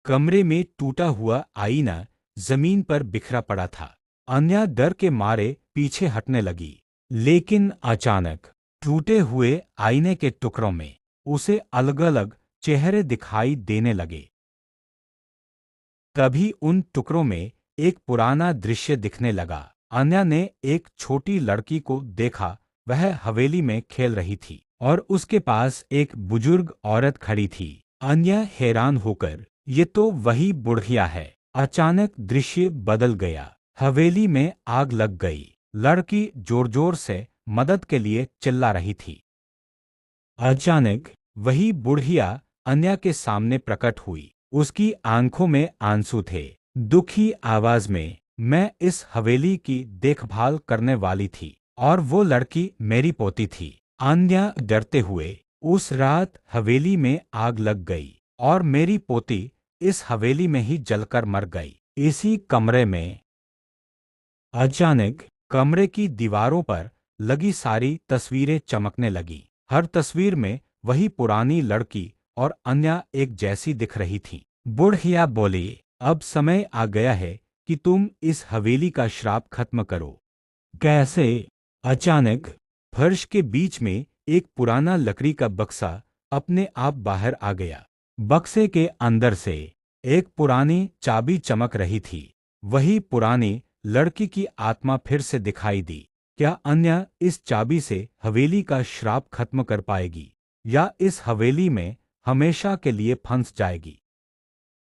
कमरे में टूटा हुआ आईना जमीन पर बिखरा पड़ा था। अन्या डर के मारे पीछे हटने लगी, लेकिन अचानक टूटे हुए आईने के टुकड़ों में उसे अलग-अलग चेहरे दिखाई देने लगे। तभी उन टुकड़ों में एक पुराना दृश्य दिखने लगा। अन्या ने एक छोटी लड़की को देखा। वह हवेली में खेल रही थी और उसके पास एक बुजुर्ग औरत खड़ी थी। अन्या हैरान होकर, ये तो वही बुढ़िया है। अचानक दृश्य बदल गया। हवेली में आग लग गई। लड़की जोर-जोर से मदद के लिए चिल्ला रही थी। अचानक वही बुढ़िया अन्या के सामने प्रकट हुई। उसकी आंखों में आंसू थे। दुखी आवाज में, मैं इस हवेली की देखभाल करने वाली थी और वो लड़की मेरी पोती थी। अन्या डरते हुए, उस रात हवेली में आग लग गई और मेरी पोती इस हवेली में ही जलकर मर गई। इसी कमरे में अचानक कमरे की दीवारों पर लगी सारी तस्वीरें चमकने लगीं। हर तस्वीर में वही पुरानी लड़की और अन्या एक जैसी दिख रही थी। बुढ़िया बोली, अब समय आ गया है कि तुम इस हवेली का श्राप खत्म करो। कैसे? अचानक फर्श के बीच में एक पुराना लकड़ी का बक्सा अपने आप बाहर आ गया। बक्से के अंदर से एक पुरानी चाबी चमक रही थी। वही पुरानी लड़की की आत्मा फिर से दिखाई दी। क्या अन्या इस चाबी से हवेली का श्राप खत्म कर पाएगी या इस हवेली में हमेशा के लिए फंस जाएगी?